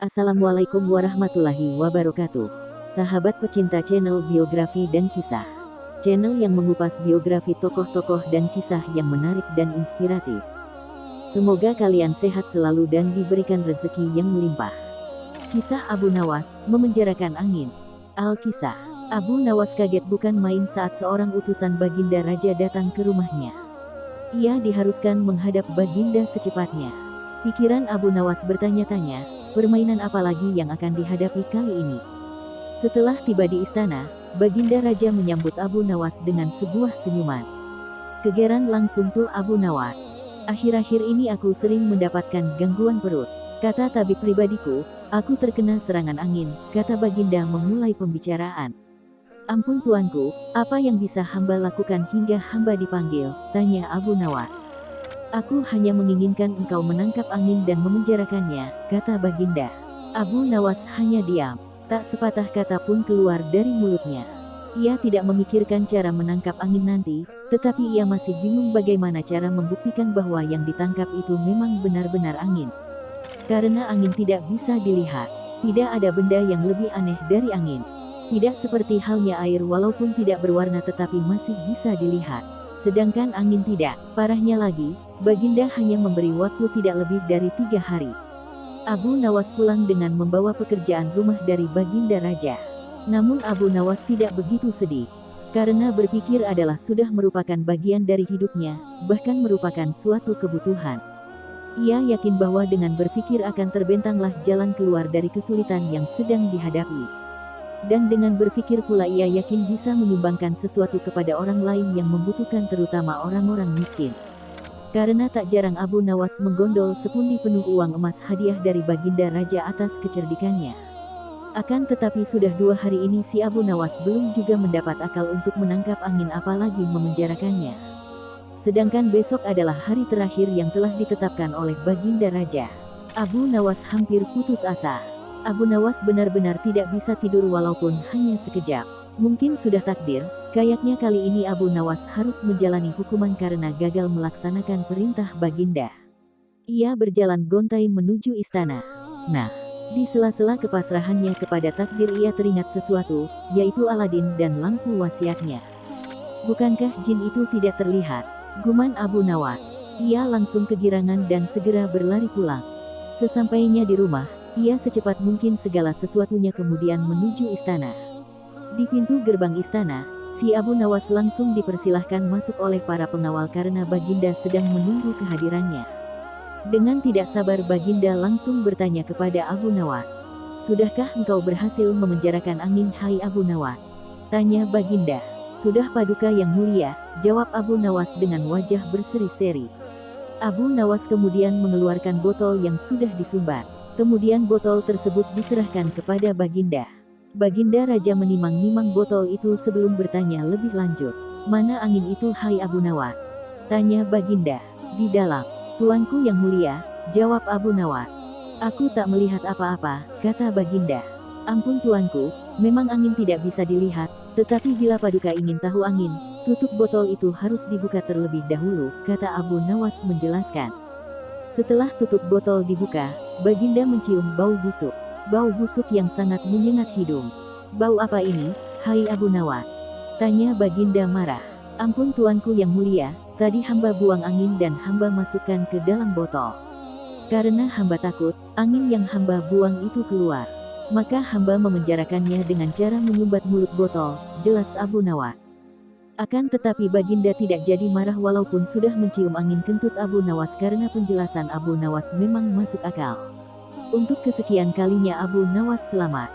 Assalamualaikum warahmatullahi wabarakatuh. Sahabat pecinta channel biografi dan kisah. Channel yang mengupas biografi tokoh-tokoh dan kisah yang menarik dan inspiratif. Semoga kalian sehat selalu dan diberikan rezeki yang melimpah. Kisah Abu Nawas, memenjarakan angin. Al-Kisah. Abu Nawas kaget bukan main saat seorang utusan Baginda Raja datang ke rumahnya. Ia diharuskan menghadap Baginda secepatnya. Pikiran Abu Nawas bertanya-tanya, permainan apa lagi yang akan dihadapi kali ini? Setelah tiba di istana, Baginda Raja menyambut Abu Nawas dengan sebuah senyuman. Kegeran langsung tuh Abu Nawas. Akhir-akhir ini aku sering mendapatkan gangguan perut. Kata tabib pribadiku, aku terkena serangan angin, kata Baginda memulai pembicaraan. Ampun tuanku, apa yang bisa hamba lakukan hingga hamba dipanggil? Tanya Abu Nawas. Aku hanya menginginkan engkau menangkap angin dan memenjarakannya, kata Baginda. Abu Nawas hanya diam. Tak sepatah kata pun keluar dari mulutnya. Ia tidak memikirkan cara menangkap angin nanti, tetapi ia masih bingung bagaimana cara membuktikan bahwa yang ditangkap itu memang benar-benar angin. Karena angin tidak bisa dilihat. Tidak ada benda yang lebih aneh dari angin. Tidak seperti halnya air walaupun tidak berwarna tetapi masih bisa dilihat. Sedangkan angin tidak. Parahnya lagi, Baginda hanya memberi waktu tidak lebih dari 3 hari. Abu Nawas pulang dengan membawa pekerjaan rumah dari Baginda Raja. Namun Abu Nawas tidak begitu sedih. Karena berpikir adalah sudah merupakan bagian dari hidupnya, bahkan merupakan suatu kebutuhan. Ia yakin bahwa dengan berpikir akan terbentanglah jalan keluar dari kesulitan yang sedang dihadapi. Dan dengan berpikir pula ia yakin bisa menyumbangkan sesuatu kepada orang lain yang membutuhkan terutama orang-orang miskin. Karena tak jarang Abu Nawas menggondol sepundi penuh uang emas hadiah dari Baginda Raja atas kecerdikannya. Akan tetapi sudah 2 hari ini si Abu Nawas belum juga mendapat akal untuk menangkap angin apalagi memenjarakannya. Sedangkan besok adalah hari terakhir yang telah ditetapkan oleh Baginda Raja. Abu Nawas hampir putus asa. Abu Nawas benar-benar tidak bisa tidur walaupun hanya sekejap. Mungkin sudah takdir, kayaknya kali ini Abu Nawas harus menjalani hukuman karena gagal melaksanakan perintah Baginda. Ia berjalan gontai menuju istana. Nah, di sela-sela kepasrahannya kepada takdir ia teringat sesuatu, yaitu Aladin dan lampu wasiatnya. Bukankah jin itu tidak terlihat? Guman Abu Nawas. Ia langsung kegirangan dan segera berlari pulang. Sesampainya di rumah, ia secepat mungkin segala sesuatunya kemudian menuju istana. Di pintu gerbang istana, si Abu Nawas langsung dipersilahkan masuk oleh para pengawal karena Baginda sedang menunggu kehadirannya. Dengan tidak sabar Baginda langsung bertanya kepada Abu Nawas. Sudahkah engkau berhasil memenjarakan angin hai Abu Nawas? Tanya Baginda. Sudah Paduka yang mulia, jawab Abu Nawas dengan wajah berseri-seri. Abu Nawas kemudian mengeluarkan botol yang sudah disumbat. Kemudian botol tersebut diserahkan kepada Baginda. Baginda Raja menimang-nimang botol itu sebelum bertanya lebih lanjut. Mana angin itu hai Abu Nawas? Tanya Baginda. Di dalam. Tuanku yang mulia, jawab Abu Nawas. Aku tak melihat apa-apa, kata Baginda. Ampun tuanku, memang angin tidak bisa dilihat, tetapi bila Paduka ingin tahu angin, tutup botol itu harus dibuka terlebih dahulu, kata Abu Nawas menjelaskan. Setelah tutup botol dibuka, Baginda mencium bau busuk. Bau busuk yang sangat menyengat hidung. Bau apa ini, hai Abu Nawas? Tanya Baginda marah. Ampun tuanku yang mulia, tadi hamba buang angin dan hamba masukkan ke dalam botol. Karena hamba takut, angin yang hamba buang itu keluar. Maka hamba memenjarakannya dengan cara menyumbat mulut botol, jelas Abu Nawas. Akan tetapi Baginda tidak jadi marah walaupun sudah mencium angin kentut Abu Nawas karena penjelasan Abu Nawas memang masuk akal. Untuk kesekian kalinya Abu Nawas selamat.